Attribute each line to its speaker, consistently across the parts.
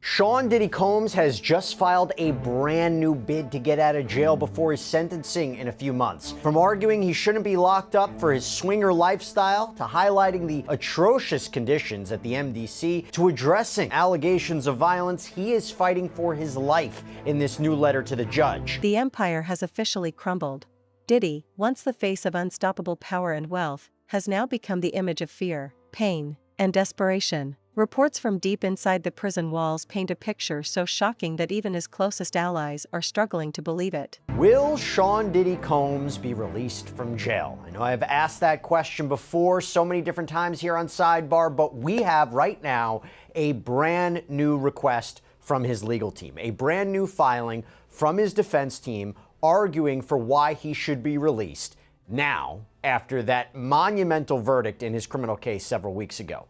Speaker 1: Sean Diddy Combs has just filed a brand new bid to get out of jail before his sentencing in a few months. From arguing he shouldn't be locked up for his swinger lifestyle, to highlighting the atrocious conditions at the MDC, to addressing allegations of violence, he is fighting for his life in this new letter to the judge.
Speaker 2: The empire has officially crumbled. Diddy, once the face of unstoppable power and wealth, has now become the image of fear, pain, and desperation. Reports from deep inside the prison walls paint a picture so shocking that even his closest allies are struggling to believe it.
Speaker 1: Will Sean Diddy Combs be released from jail? I know I've asked that question before so many different times here on Sidebar, but we have right now a brand new request from his legal team, a brand new filing from his defense team arguing for why he should be released now after that monumental verdict in his criminal case several weeks ago.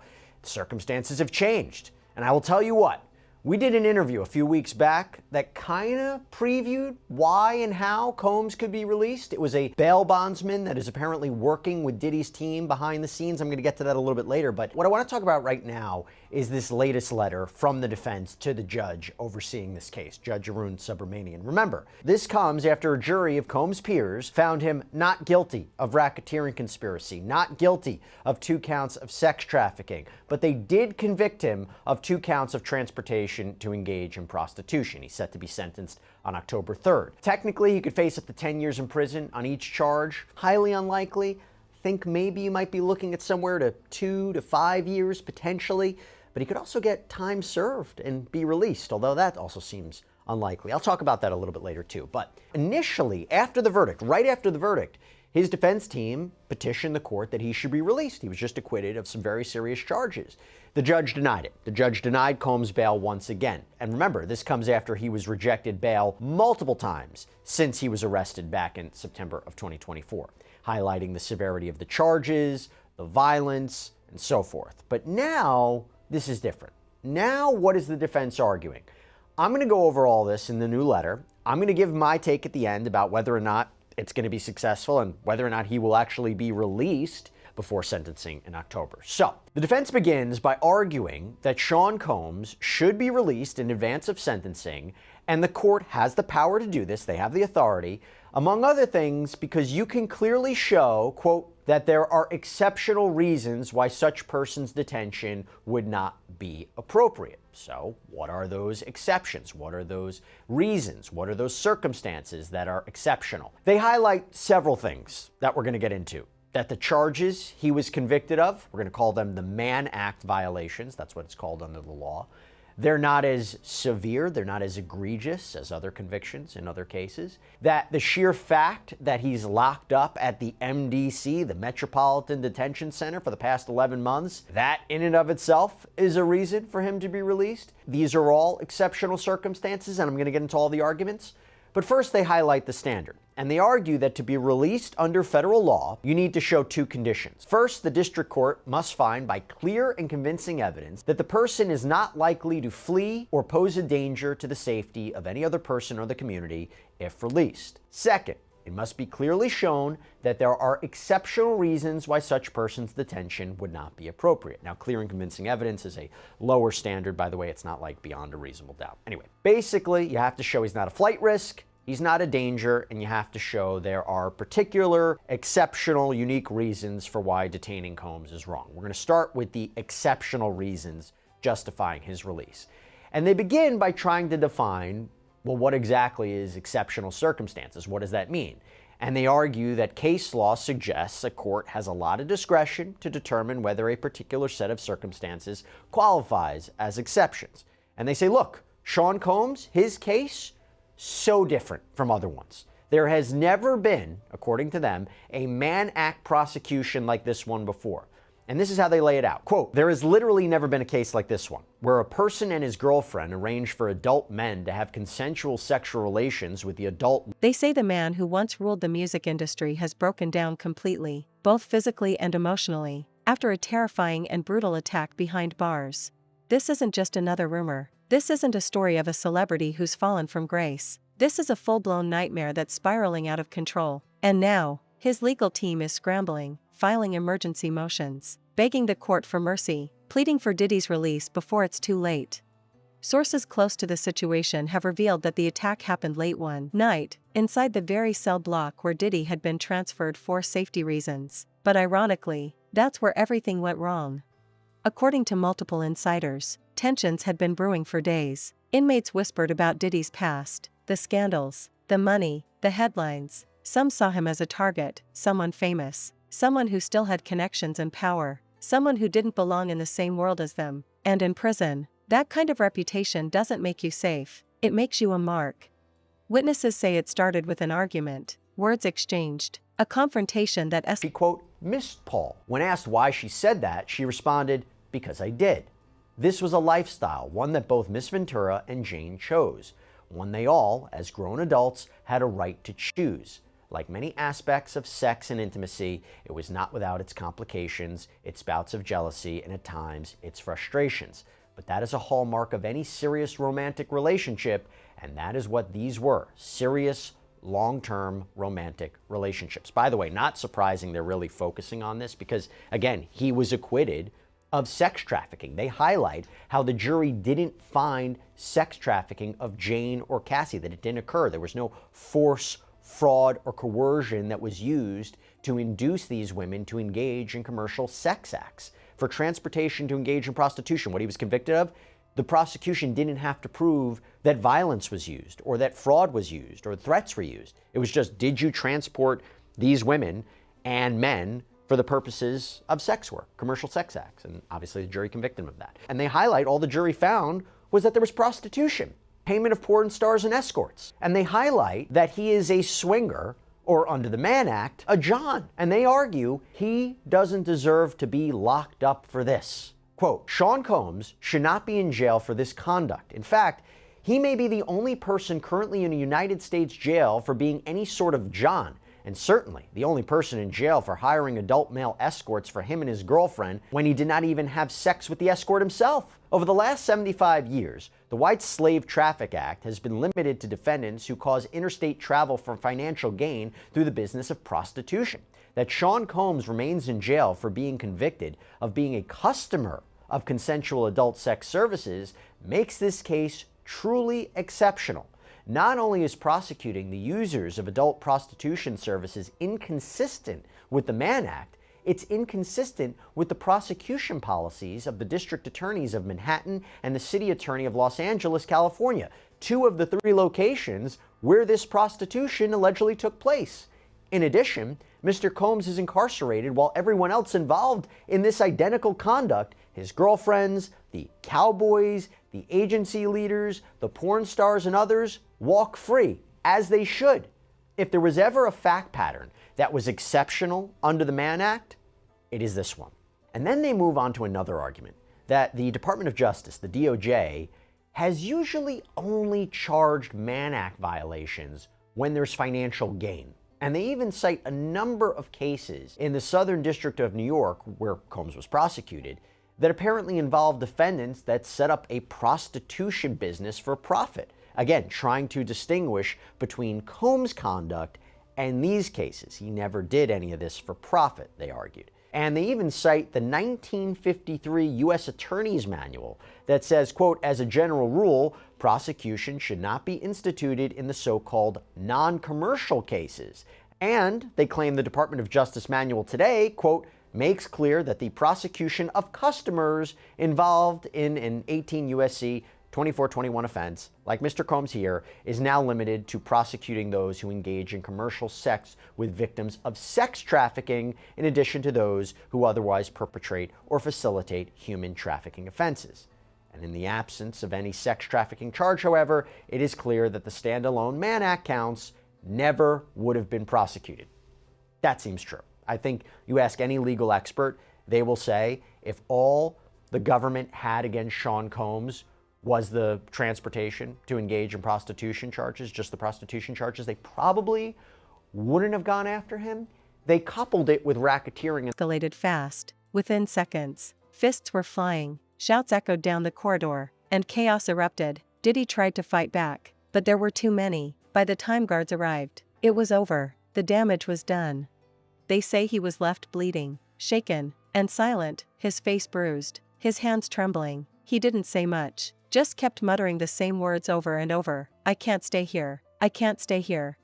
Speaker 1: Circumstances have changed. And I will tell you what, we did an interview a few weeks back that kind of previewed why and how Combs could be released. It was a bail bondsman that is apparently working with Diddy's team behind the scenes. I'm going to get to that a little bit later. But what I want to talk about right now is this latest letter from the defense to the judge overseeing this case, Judge Arun Subramanian. Remember, this comes after a jury of Combs' peers found him not guilty of racketeering conspiracy, not guilty of 2 counts of sex trafficking, but they did convict him of 2 counts of transportation to engage in prostitution. He's set to be sentenced on October 3rd. Technically, he could face up to 10 years in prison on each charge. Highly unlikely. Think maybe you might be looking at somewhere to 2 to 5 years potentially, but he could also get time served and be released, although that also seems unlikely. I'll talk about that a little bit later too. But initially, after the verdict, right after the verdict, his defense team petitioned the court that he should be released. He was just acquitted of some very serious charges. The judge denied it. The judge denied Combs bail once again. And remember, this comes after he was rejected bail multiple times since he was arrested back in September of 2024, highlighting the severity of the charges, the violence, and so forth. But now, this is different. Now, what is the defense arguing? I'm going to go over all this in the new letter. I'm going to give my take at the end about whether or not it's going to be successful and whether or not he will actually be released before sentencing in October. So, the defense begins by arguing that Sean Combs should be released in advance of sentencing, and the court has the power to do this. They have the authority, among other things, because you can clearly show, quote, that there are exceptional reasons why such person's detention would not be appropriate. So, what are those exceptions? What are those reasons? What are those circumstances that are exceptional? They highlight several things that we're going to get into. That the charges he was convicted of, we're going to call them the Mann Act violations, that's what it's called under the law. They're not as severe, they're not as egregious as other convictions in other cases. That the sheer fact that he's locked up at the MDC, the Metropolitan Detention Center, for the past 11 months, that in and of itself is a reason for him to be released. These are all exceptional circumstances, and I'm going to get into all the arguments. But first, they highlight the standard. And they argue that to be released under federal law, you need to show 2 conditions. First, the district court must find by clear and convincing evidence that the person is not likely to flee or pose a danger to the safety of any other person or the community if released. Second, it must be clearly shown that there are exceptional reasons why such person's detention would not be appropriate. Now, clear and convincing evidence is a lower standard. By the way, it's not like beyond a reasonable doubt. Anyway, basically, you have to show he's not a flight risk, he's not a danger, and you have to show there are particular, exceptional, unique reasons for why detaining Combs is wrong. We're going to start with the exceptional reasons justifying his release. And they begin by trying to define, well, what exactly is exceptional circumstances? What does that mean? And they argue that case law suggests a court has a lot of discretion to determine whether a particular set of circumstances qualifies as exceptions. And they say, look, Sean Combs, his case, so different from other ones. There has never been, according to them, a Mann Act prosecution like this one before. And this is how they lay it out. Quote, there has literally never been a case like this one, where a person and his girlfriend arrange for adult men to have consensual sexual relations with the adult.
Speaker 2: They say the man who once ruled the music industry has broken down completely, both physically and emotionally, after a terrifying and brutal attack behind bars. This isn't just another rumor. This isn't a story of a celebrity who's fallen from grace. This is a full-blown nightmare that's spiraling out of control. And now, his legal team is scrambling, filing emergency motions, begging the court for mercy, pleading for Diddy's release before it's too late. Sources close to the situation have revealed that the attack happened late one night, inside the very cell block where Diddy had been transferred for safety reasons. But ironically, that's where everything went wrong. According to multiple insiders, tensions had been brewing for days. Inmates whispered about Diddy's past, the scandals, the money, the headlines. Some saw him as a target, someone famous, someone who still had connections and power, someone who didn't belong in the same world as them. And in prison, that kind of reputation doesn't make you safe, it makes you a mark. Witnesses say it started with an argument, words exchanged, a confrontation that
Speaker 1: She, quote, missed Paul. When asked why she said that, she responded, because I did. This was a lifestyle, one that both Miss Ventura and Jane chose, one they all, as grown adults, had a right to choose. Like many aspects of sex and intimacy, it was not without its complications, its bouts of jealousy, and at times, its frustrations. But that is a hallmark of any serious romantic relationship, and that is what these were, serious, long-term romantic relationships. By the way, not surprising they're really focusing on this because, again, he was acquitted of sex trafficking. They highlight how the jury didn't find sex trafficking of Jane or Cassie, that it didn't occur. There was no force, fraud, or coercion that was used to induce these women to engage in commercial sex acts. For transportation to engage in prostitution, what he was convicted of, the prosecution didn't have to prove that violence was used or that fraud was used or threats were used. It was just, did you transport these women and men for the purposes of sex work, commercial sex acts? And obviously the jury convicted him of that. And they highlight all the jury found was that there was prostitution, payment of porn stars and escorts. And they highlight that he is a swinger, or under the Mann Act, a John. And they argue he doesn't deserve to be locked up for this. Quote, Sean Combs should not be in jail for this conduct. In fact, he may be the only person currently in a United States jail for being any sort of John, and certainly the only person in jail for hiring adult male escorts for him and his girlfriend when he did not even have sex with the escort himself. Over the last 75 years, the White Slave Traffic Act has been limited to defendants who cause interstate travel for financial gain through the business of prostitution. That Sean Combs remains in jail for being convicted of being a customer of consensual adult sex services makes this case truly exceptional. Not only is prosecuting the users of adult prostitution services inconsistent with the Mann Act, it's inconsistent with the prosecution policies of the district attorneys of Manhattan and the city attorney of Los Angeles, California, two of the three locations where this prostitution allegedly took place. In addition, Mr. Combs is incarcerated while everyone else involved in this identical conduct, his girlfriends, the cowboys, the agency leaders, the porn stars, and others, walk free, as they should. If there was ever a fact pattern that was exceptional under the Mann Act, it is this one. And then they move on to another argument, that the Department of Justice, the DOJ, has usually only charged Mann Act violations when there's financial gain. And they even cite a number of cases in the Southern District of New York, where Combs was prosecuted, that apparently involved defendants that set up a prostitution business for profit. Again, trying to distinguish between Combs' conduct and these cases. He never did any of this for profit, they argued. And they even cite the 1953 U.S. Attorney's Manual that says, quote, as a general rule, prosecution should not be instituted in the so-called non-commercial cases. And they claim the Department of Justice manual today, quote, makes clear that the prosecution of customers involved in an 18 U.S.C. 2421 offense, like Mr. Combs here, is now limited to prosecuting those who engage in commercial sex with victims of sex trafficking, in addition to those who otherwise perpetrate or facilitate human trafficking offenses. And in the absence of any sex trafficking charge, however, it is clear that the standalone Mann Act counts never would have been prosecuted. That seems true. I think you ask any legal expert, they will say if all the government had against Sean Combs was the transportation to engage in prostitution charges, just the prostitution charges, they probably wouldn't have gone after him. They coupled it with racketeering.
Speaker 2: Escalated fast. Within seconds, fists were flying, shouts echoed down the corridor, and chaos erupted. Diddy tried to fight back, but there were too many. By the time guards arrived, it was over. The damage was done. They say he was left bleeding, shaken, and silent, his face bruised, his hands trembling. He didn't say much, just kept muttering the same words over and over. I can't stay here. I can't stay here.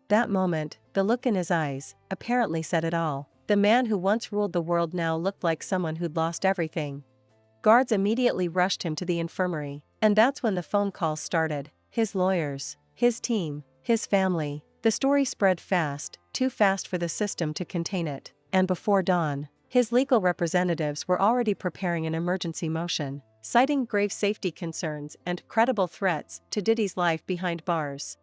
Speaker 2: That moment, the look in his eyes, apparently said it all. The man who once ruled the world now looked like someone who'd lost everything. Guards immediately rushed him to the infirmary, and that's when the phone calls started. His lawyers, his team, his family. The story spread fast, too fast for the system to contain it, and before dawn, his legal representatives were already preparing an emergency motion, citing grave safety concerns and credible threats to Diddy's life behind bars.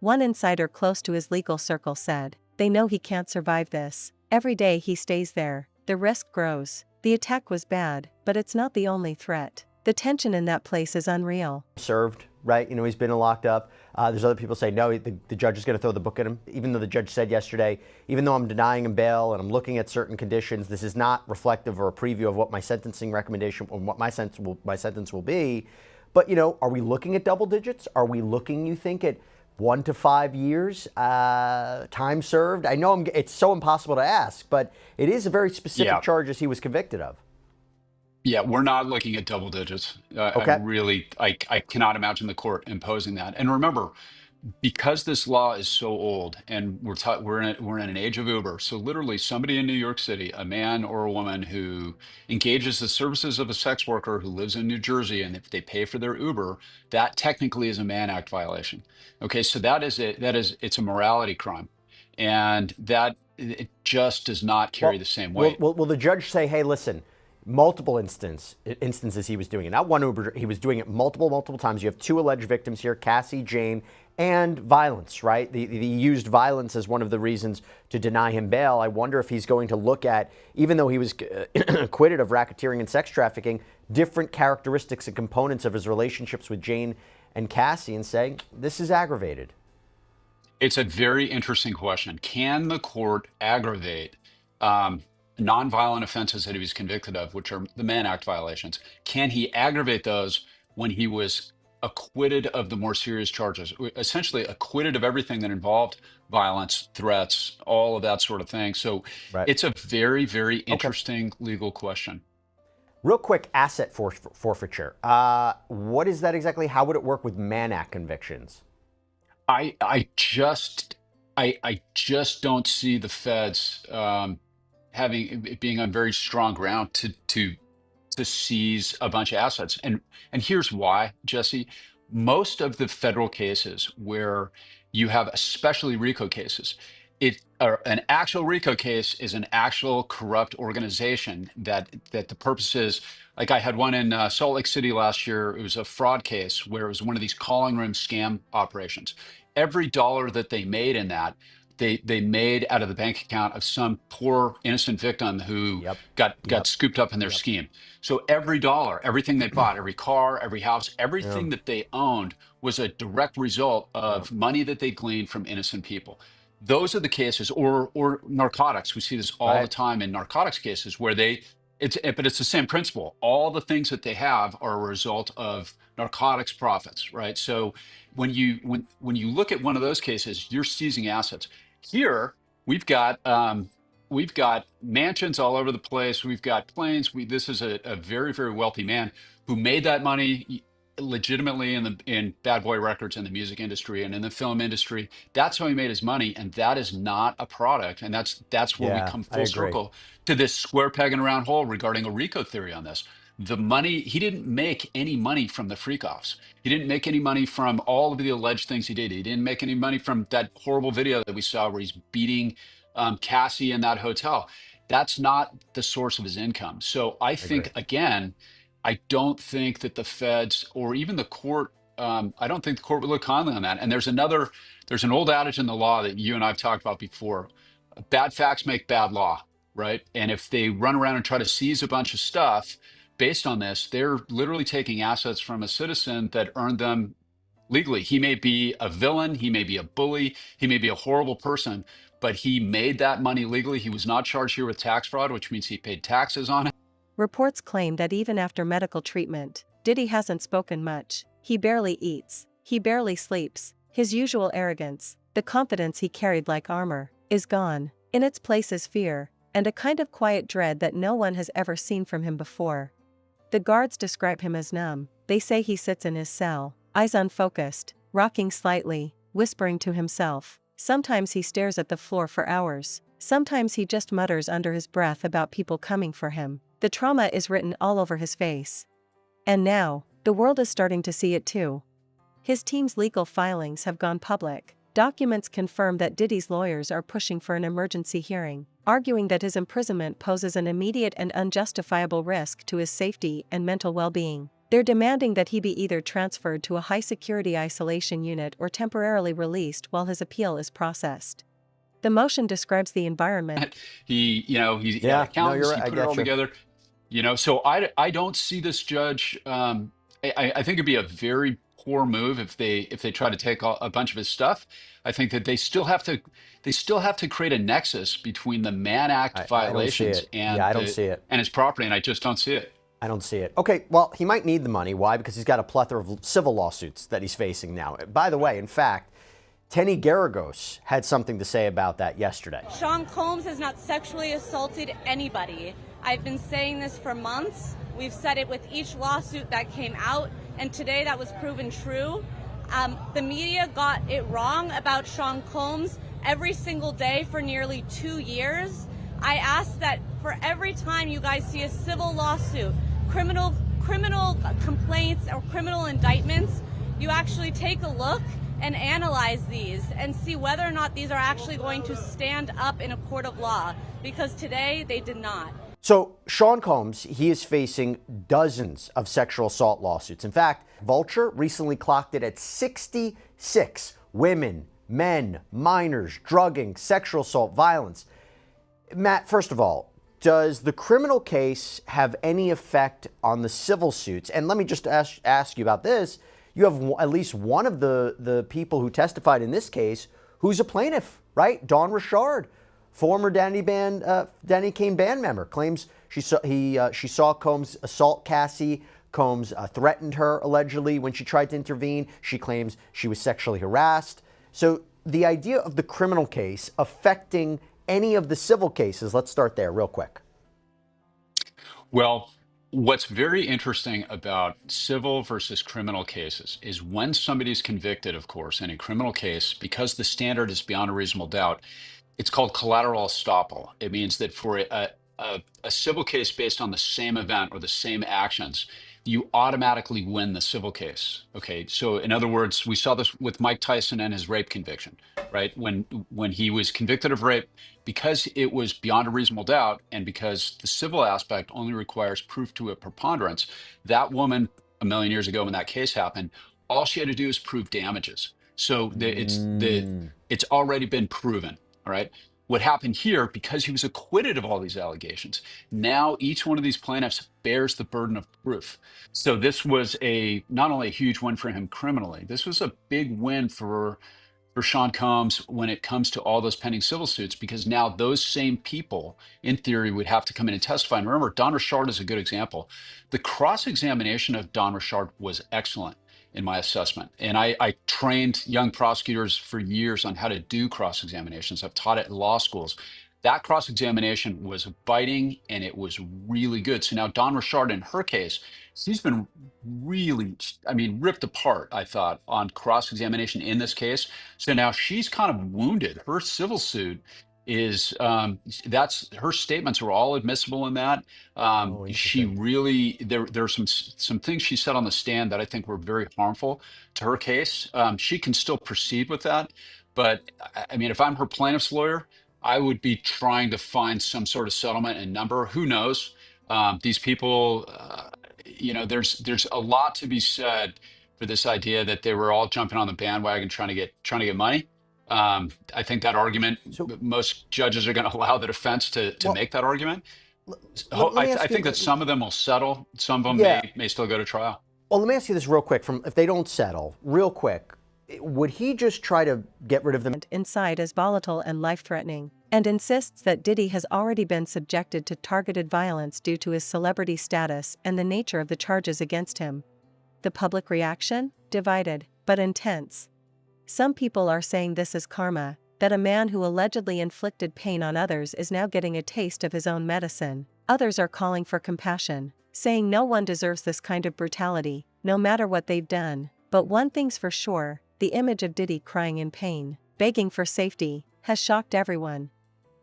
Speaker 2: One insider close to his legal circle said, "They know he can't survive this. Every day he stays there, the risk grows. The attack was bad, but it's not the only threat. The tension in that place is unreal."
Speaker 1: Served, right? He's been locked up. There's other people say, no, the judge is going to throw the book at him. Even though the judge said yesterday, even though I'm denying him bail and I'm looking at certain conditions, this is not reflective or a preview of what my sentencing recommendation or what my sentence will be. But, are we looking at double digits? Are we looking, you think, at 1 to 5 years, time served? I know it's so impossible to ask, but it is a very specific charges he was convicted of.
Speaker 3: Yeah, we're not looking at double digits.
Speaker 1: Okay.
Speaker 3: I cannot imagine the court imposing that. And remember, because this law is so old, and we're in an age of Uber. So literally, somebody in New York City, a man or a woman who engages the services of a sex worker who lives in New Jersey, and if they pay for their Uber, that technically is a Mann Act violation. Okay, so it's a morality crime, and that it just does not carry the same weight.
Speaker 1: Will the judge say, hey, listen, multiple instances he was doing it, not one Uber, he was doing it multiple times. You have 2 alleged victims here, Cassie, Jane, and violence, right? He used violence as one of the reasons to deny him bail. I wonder if he's going to look at, even though he was acquitted of racketeering and sex trafficking, different characteristics and components of his relationships with Jane and Cassie and say, this is aggravated.
Speaker 3: It's a very interesting question. Can the court aggravate nonviolent offenses that he was convicted of, which are the Mann Act violations? Can he aggravate those when he was acquitted of the more serious charges, essentially acquitted of everything that involved violence, threats, all of that sort of thing? So It's a very, very interesting legal question.
Speaker 1: Real quick, asset forfeiture. What is that exactly? How would it work with Mann Act convictions?
Speaker 3: I just don't see the feds having it being on very strong ground to seize a bunch of assets. And here's why, Jesse. Most of the federal cases where you have, especially RICO cases, an actual RICO case is an actual corrupt organization that the purpose is, like I had one in Salt Lake City last year. It was a fraud case where it was one of these calling room scam operations. Every dollar that they made in that, they made out of the bank account of some poor innocent victim who got scooped up in their scheme. So every dollar, everything they bought, every car, every house, everything that they owned was a direct result of money that they gleaned from innocent people. Those are the cases, or narcotics. We see this all the time in narcotics cases where but it's the same principle. All the things that they have are a result of narcotics profits, right? So when you look at one of those cases, you're seizing assets. Here we've got mansions all over the place. We've got planes. This is a very, very wealthy man who made that money legitimately in Bad Boy Records, in the music industry and in the film industry. That's how he made his money, and that is not a product. And that's where we come full circle to this square peg in a round hole regarding a RICO theory on this. The money, he didn't make any money from the freak-offs. He didn't make any money from all of the alleged things he did. He didn't make any money from that horrible video that we saw where he's beating Cassie in that hotel. That's not the source of his income. So I think, again, I don't think that the feds or even the court, I don't think the court would look kindly on that. And there's an old adage in the law that you and I've talked about before. Bad facts make bad law, right? And if they run around and try to seize a bunch of stuff based on this, they're literally taking assets from a citizen that earned them legally. He may be a villain, he may be a bully, he may be a horrible person, but he made that money legally. He was not charged here with tax fraud, which means he paid taxes on it.
Speaker 2: Reports claim that even after medical treatment, Diddy hasn't spoken much. He barely eats. He barely sleeps. His usual arrogance, the confidence he carried like armor, is gone. In its place is fear, and a kind of quiet dread that no one has ever seen from him before. The guards describe him as numb. They say he sits in his cell, eyes unfocused, rocking slightly, whispering to himself. Sometimes he stares at the floor for hours. Sometimes he just mutters under his breath about people coming for him. The trauma is written all over his face. And now, the world is starting to see it too. His team's legal filings have gone public. Documents confirm that Diddy's lawyers are pushing for an emergency hearing, arguing that his imprisonment poses an immediate and unjustifiable risk to his safety and mental well-being. They're demanding that he be either transferred to a high-security isolation unit or temporarily released while his appeal is processed. The motion describes the environment.
Speaker 3: He had
Speaker 1: Yeah, no,
Speaker 3: accountants,
Speaker 1: you're
Speaker 3: he
Speaker 1: right. I
Speaker 3: put it all
Speaker 1: get you.
Speaker 3: together. So I don't see this judge. I think it'd be a very poor move if they try to take a bunch of his stuff. I think that they still have to create a nexus between the Mann Act
Speaker 1: I don't see
Speaker 3: violations
Speaker 1: it. Yeah, I don't see it.
Speaker 3: and his property, and I just don't see it.
Speaker 1: I don't see it. Okay, well, he might need the money. Why? Because he's got a plethora of civil lawsuits that he's facing now. By the way, in fact, Tenny Garagos had something to say about that yesterday.
Speaker 4: Sean Combs has not sexually assaulted anybody. I've been saying this for months. We've said it with each lawsuit that came out, and today that was proven true. The media got it wrong about Sean Combs every single day for nearly 2 years. I ask that for every time you guys see a civil lawsuit, criminal complaints or criminal indictments, you actually take a look and analyze these and see whether or not these are actually going to stand up in a court of law, because today they did not.
Speaker 1: So Sean Combs, he is facing dozens of sexual assault lawsuits. In fact, Vulture recently clocked it at 66 women, men, minors, drugging, sexual assault, violence. Matt, first of all, does the criminal case have any effect on the civil suits? And let me just ask you about this. You have at least one of the people who testified in this case who's a plaintiff, right? Dawn Richard, former Danny Kane band member, claims she saw Combs assault Cassie. Combs threatened her allegedly when she tried to intervene. She claims she was sexually harassed. So the idea of the criminal case affecting any of the civil cases, let's start there real quick.
Speaker 3: Well, what's very interesting about civil versus criminal cases is when somebody's convicted, of course, in a criminal case, because the standard is beyond a reasonable doubt, it's called collateral estoppel. It means that for a civil case based on the same event or the same actions, you automatically win the civil case. Okay, so in other words, we saw this with Mike Tyson and his rape conviction, right? When he was convicted of rape, because it was beyond a reasonable doubt, and because the civil aspect only requires proof to a preponderance, that woman a million years ago when that case happened, all she had to do is prove damages. So it's already been proven. All right. What happened here, because he was acquitted of all these allegations, now each one of these plaintiffs bears the burden of proof. So this was not only a huge win for him criminally, this was a big win for Sean Combs when it comes to all those pending civil suits, because now those same people, in theory, would have to come in and testify. And remember, Don Richard is a good example. The cross-examination of Don Richard was excellent in my assessment. And I trained young prosecutors for years on how to do cross-examinations. I've taught it in law schools. That cross-examination was biting and it was really good. So now Don Richard, in her case, she's been really, ripped apart, I thought, on cross-examination in this case. So now she's kind of wounded. Her civil suit is her statements were all admissible in that. She really there are some things she said on the stand that I think were very harmful to her case. She can still proceed with that, but if I'm her plaintiff's lawyer, I would be trying to find some sort of settlement and number. Who knows? These people, there's a lot to be said for this idea that they were all jumping on the bandwagon trying to get money. I think that argument, most judges are going to allow the defense to make that argument. I think that some of them will settle. Some of them may still go to trial.
Speaker 1: Well, let me ask you this real quick. If they don't settle, real quick, would he just try to get rid of them?
Speaker 2: Inside is volatile and life-threatening, and insists that Diddy has already been subjected to targeted violence due to his celebrity status and the nature of the charges against him. The public reaction? Divided, but intense. Some people are saying this is karma, that a man who allegedly inflicted pain on others is now getting a taste of his own medicine. Others are calling for compassion, saying no one deserves this kind of brutality. no matter what they've done. But one thing's for sure, the image of Diddy crying in pain, begging for safety, has shocked everyone.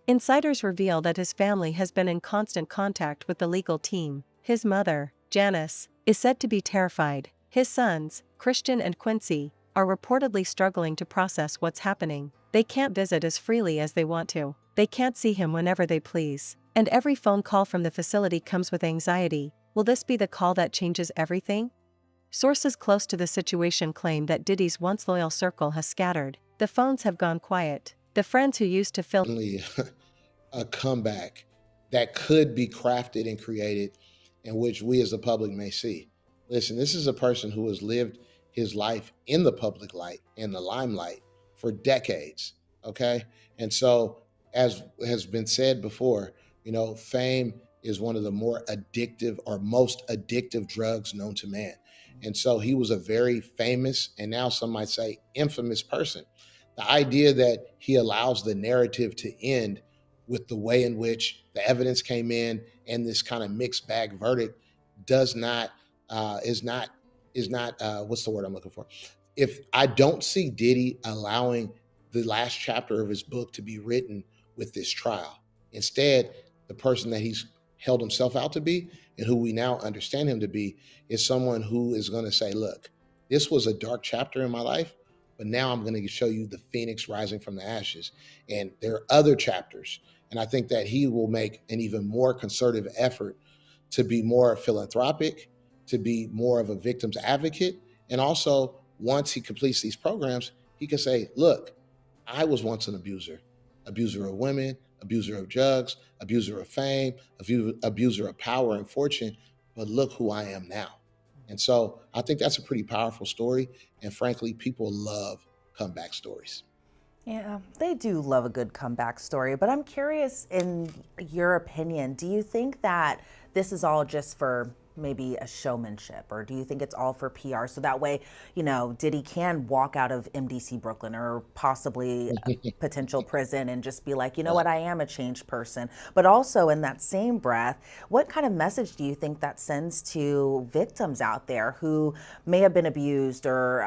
Speaker 2: Insiders reveal that his family has been in constant contact with the legal team. His mother, Janice, is said to be terrified. His sons, Christian and Quincy, are reportedly struggling to process what's happening. They can't visit as freely as they want to. They can't see him whenever they please. And every phone call from the facility comes with anxiety. Will this be the call that changes everything? Sources close to the situation claim that Diddy's once loyal circle has scattered. The phones have gone quiet. The friends who used to fill
Speaker 5: a comeback that could be crafted and created, in which we as the public may see. Listen, this is a person who has lived his life in the public light, in the limelight, for decades. Okay. And so, as has been said before, fame is one of the more addictive or most addictive drugs known to man. And so he was a very famous, and now some might say infamous person. The idea that he allows the narrative to end with the way in which the evidence came in and this kind of mixed bag verdict is not what's the word I'm looking for? If I don't see Diddy allowing the last chapter of his book to be written with this trial, instead, the person that he's held himself out to be and who we now understand him to be is someone who is going to say, look, this was a dark chapter in my life, but now I'm going to show you the phoenix rising from the ashes. And there are other chapters. And I think that he will make an even more concerted effort to be more philanthropic, to be more of a victim's advocate. And also, once he completes these programs, he can say, look, I was once an abuser of women, abuser of drugs, abuser of fame, abuser of power and fortune, but look who I am now. And so I think that's a pretty powerful story. And frankly, people love comeback stories.
Speaker 6: Yeah, they do love a good comeback story, but I'm curious, in your opinion, do you think that this is all just for maybe a showmanship, or do you think it's all for PR so that way, Diddy can walk out of MDC Brooklyn or possibly a potential prison and just be like, you know what, I am a changed person? But also in that same breath, what kind of message do you think that sends to victims out there who may have been abused or,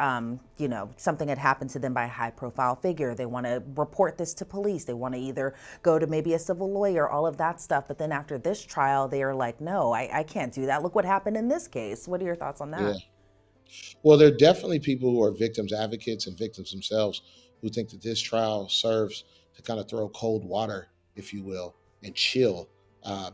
Speaker 6: something had happened to them by a high profile figure? They want to report this to police. They want to either go to maybe a civil lawyer, all of that stuff. But then after this trial, they are like, no, I can't do that. Look what happened in this case. What are your thoughts on that?
Speaker 5: Yeah. Well, there are definitely people who are victims advocates and victims themselves who think that this trial serves to kind of throw cold water, if you will, and chill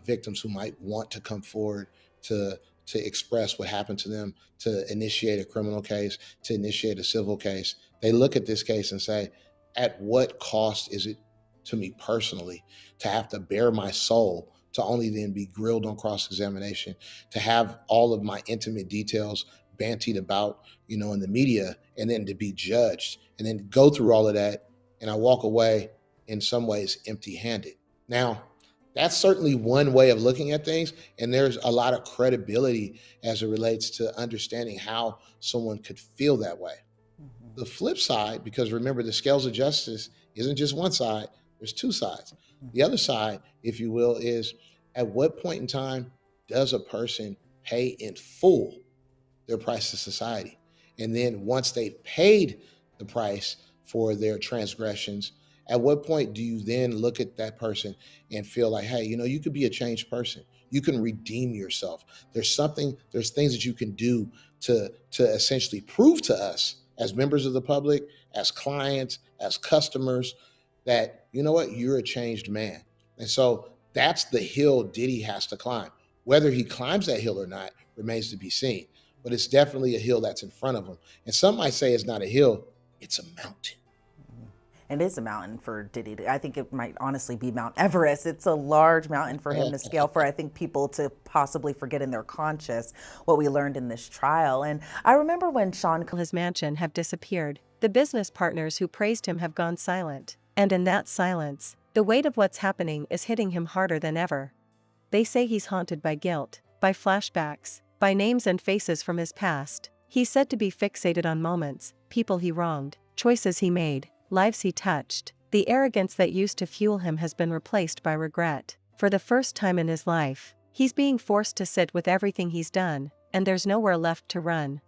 Speaker 5: victims who might want to come forward to express what happened to them, to initiate a criminal case, to initiate a civil case. They look at this case and say, at what cost is it to me personally to have to bare my soul, to only then be grilled on cross-examination, to have all of my intimate details bantied about, in the media, and then to be judged, and then go through all of that, and I walk away in some ways empty-handed. Now, that's certainly one way of looking at things, and there's a lot of credibility as it relates to understanding how someone could feel that way. The flip side, because remember, the scales of justice isn't just one side, there's two sides. The other side, if you will, is at what point in time does a person pay in full their price to society? And then once they've paid the price for their transgressions, at what point do you then look at that person and feel like, hey, you could be a changed person. You can redeem yourself. There's things that you can do to essentially prove to us as members of the public, as clients, as customers, that, you're a changed man. And so that's the hill Diddy has to climb. Whether he climbs that hill or not remains to be seen. But it's definitely a hill that's in front of him. And some might say it's not a hill, it's a mountain.
Speaker 6: It is a mountain for Diddy. I think it might honestly be Mount Everest. It's a large mountain for him to scale, for I think people to possibly forget in their conscious what we learned in this trial. And I remember when
Speaker 2: his mansion have disappeared. The business partners who praised him have gone silent. And in that silence, the weight of what's happening is hitting him harder than ever. They say he's haunted by guilt, by flashbacks, by names and faces from his past. He's said to be fixated on moments, people he wronged, choices he made, lives he touched. The arrogance that used to fuel him has been replaced by regret. For the first time in his life, he's being forced to sit with everything he's done, and there's nowhere left to run.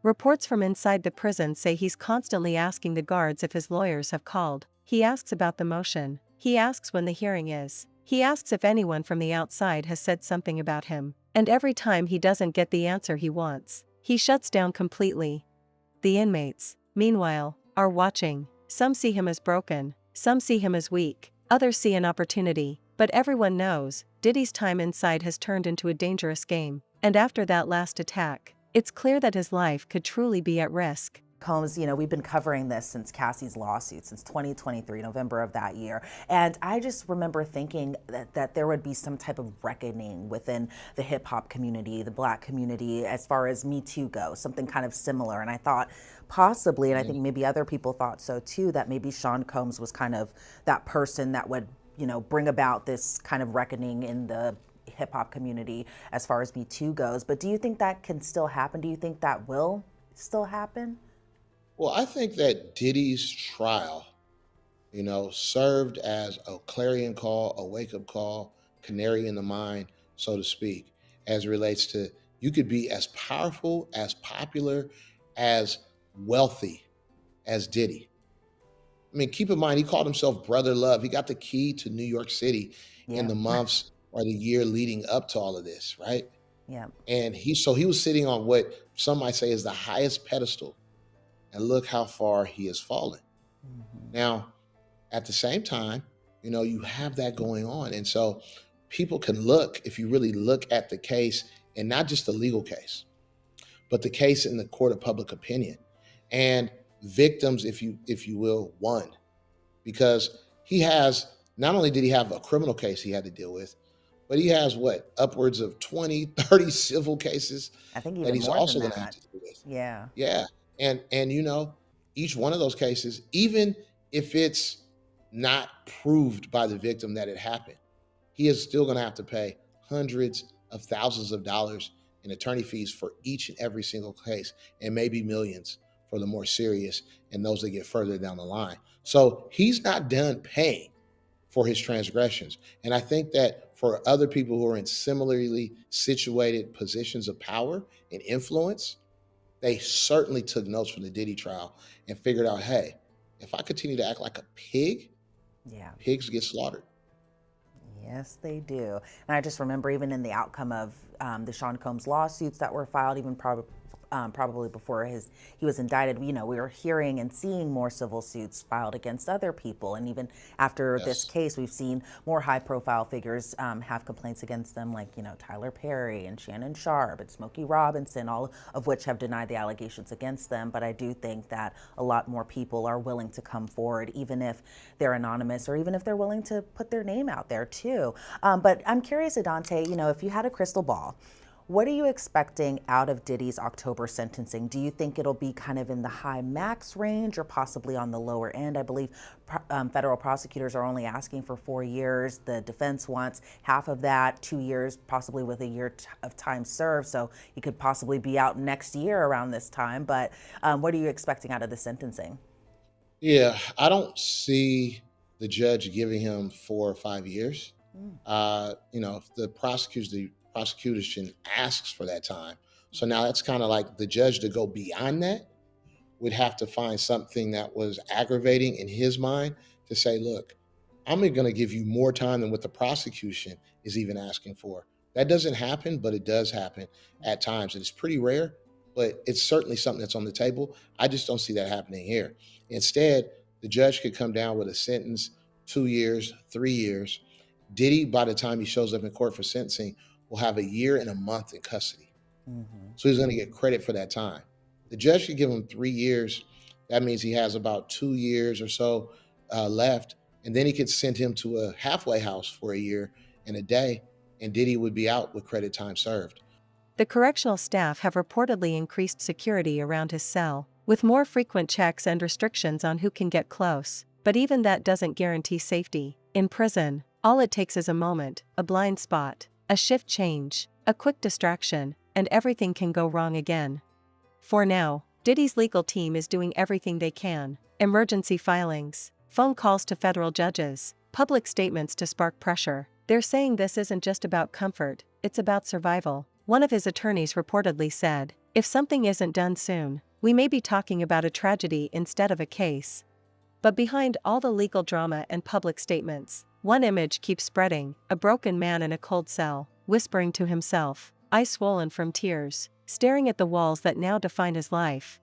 Speaker 2: Reports from inside the prison say he's constantly asking the guards if his lawyers have called. He asks about the motion. He asks when the hearing is. He asks if anyone from the outside has said something about him. And every time he doesn't get the answer he wants, he shuts down completely. The inmates, meanwhile, are watching. Some see him as broken. Some see him as weak. Others see an opportunity. But everyone knows Diddy's time inside has turned into a dangerous game. And after that last attack, it's clear that his life could truly be at risk.
Speaker 6: Combs, we've been covering this since Cassie's lawsuit, since 2023, November of that year. And I just remember thinking that there would be some type of reckoning within the hip hop community, the Black community, as far as Me Too goes, something kind of similar. And I thought possibly, and I think maybe other people thought so too, that maybe Sean Combs was kind of that person that would, bring about this kind of reckoning in the hip hop community as far as Me Too goes. But do you think that can still happen? Do you think that will still happen?
Speaker 5: Well, I think that Diddy's trial, served as a clarion call, a wake-up call, canary in the mine, so to speak, as it relates to you could be as powerful, as popular, as wealthy as Diddy. I mean, keep in mind, he called himself Brother Love. He got the key to New York City in the months or the year leading up to all of this, right?
Speaker 6: Yeah.
Speaker 5: And he was sitting on what some might say is the highest pedestal. And look how far he has fallen. Mm-hmm. Now, at the same time, you have that going on. And so people can look, if you really look at the case, and not just the legal case, but the case in the court of public opinion. And victims, if you will, won. Because he has, not only did he have a criminal case he had to deal with, but he has upwards of 20, 30 civil cases
Speaker 6: I think even
Speaker 5: that he's
Speaker 6: more
Speaker 5: also
Speaker 6: than
Speaker 5: going to have
Speaker 6: that.
Speaker 5: to deal with.
Speaker 6: Yeah.
Speaker 5: Yeah. And each one of those cases, even if it's not proved by the victim that it happened, he is still going to have to pay hundreds of thousands of dollars in attorney fees for each and every single case, and maybe millions for the more serious and those that get further down the line. So he's not done paying for his transgressions. And I think that for other people who are in similarly situated positions of power and influence, they certainly took notes from the Diddy trial and figured out, hey, if I continue to act like a pig, pigs get slaughtered.
Speaker 6: Yes, they do. And I just remember even in the outcome of the Sean Combs lawsuits that were filed, even probably before he was indicted, we were hearing and seeing more civil suits filed against other people. And even after this case, we've seen more high profile figures have complaints against them, like, Tyler Perry and Shannon Sharp and Smokey Robinson, all of which have denied the allegations against them. But I do think that a lot more people are willing to come forward, even if they're anonymous or even if they're willing to put their name out there too. But I'm curious, Adante, if you had a crystal ball, what are you expecting out of Diddy's October sentencing? Do you think it'll be kind of in the high max range or possibly on the lower end? I believe federal prosecutors are only asking for 4 years. The defense wants half of that, 2 years, possibly with a year of time served. So he could possibly be out next year around this time. But what are you expecting out of the sentencing?
Speaker 5: Yeah, I don't see the judge giving him 4 or 5 years. If the prosecution asks for that time. So now that's kind of like the judge to go beyond that would have to find something that was aggravating in his mind to say, look, I'm going to give you more time than what the prosecution is even asking for. That doesn't happen, but it does happen at times. And it's pretty rare, but it's certainly something that's on the table. I just don't see that happening here. Instead, the judge could come down with a sentence, 2 years, 3 years. Diddy, by the time he shows up in court for sentencing, will have a year and a month in custody. Mm-hmm. So he's going to get credit for that time. The judge could give him 3 years. That means he has about 2 years or so left. And then he could send him to a halfway house for a year and a day, and Diddy would be out with credit time served.
Speaker 2: The correctional staff have reportedly increased security around his cell, with more frequent checks and restrictions on who can get close. But even that doesn't guarantee safety. In prison, all it takes is a moment, a blind spot, a shift change, a quick distraction, and everything can go wrong again. For now, Diddy's legal team is doing everything they can. Emergency filings, phone calls to federal judges, public statements to spark pressure. They're saying this isn't just about comfort, it's about survival. One of his attorneys reportedly said, If something isn't done soon, we may be talking about a tragedy instead of a case. But behind all the legal drama and public statements, one image keeps spreading: a broken man in a cold cell, whispering to himself, eyes swollen from tears, staring at the walls that now define his life.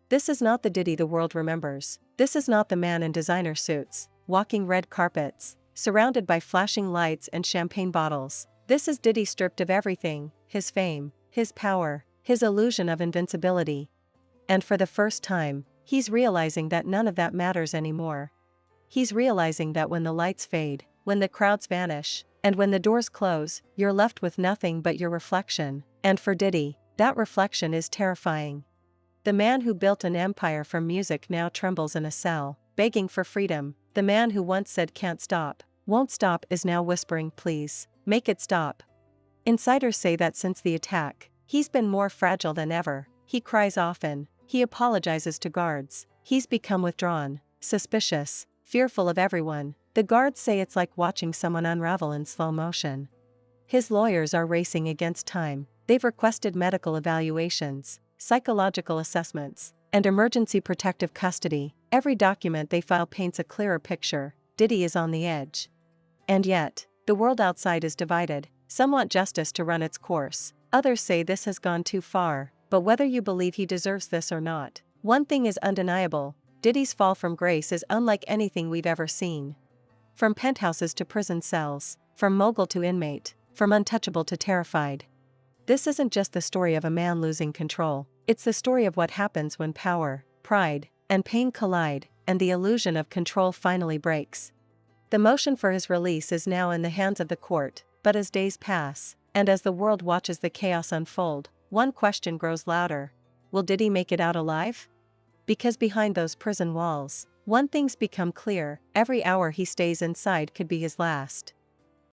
Speaker 2: This is not the Diddy the world remembers. This is not the man in designer suits, walking red carpets, surrounded by flashing lights and champagne bottles. This is Diddy stripped of everything: his fame, his power, his illusion of invincibility. And for the first time, he's realizing that none of that matters anymore. He's realizing that when the lights fade, when the crowds vanish, and when the doors close, you're left with nothing but your reflection. And for Diddy, that reflection is terrifying. The man who built an empire from music now trembles in a cell, begging for freedom. The man who once said can't stop, won't stop, is now whispering, please, make it stop. Insiders say that since the attack, he's been more fragile than ever. He cries often, he apologizes to guards, he's become withdrawn, suspicious, fearful of everyone. The guards say it's like watching someone unravel in slow motion. His lawyers are racing against time. They've requested medical evaluations, psychological assessments, and emergency protective custody. Every document they file paints a clearer picture. Diddy is on the edge. And yet, the world outside is divided. Some want justice to run its course. Others say this has gone too far. But whether you believe he deserves this or not, one thing is undeniable: Diddy's fall from grace is unlike anything we've ever seen. From penthouses to prison cells, from mogul to inmate, from untouchable to terrified. This isn't just the story of a man losing control, it's the story of what happens when power, pride, and pain collide, and the illusion of control finally breaks. The motion for his release is now in the hands of the court, but as days pass, and as the world watches the chaos unfold, one question grows louder: will Diddy make it out alive? Because behind those prison walls, one thing's become clear: every hour he stays inside could be his last.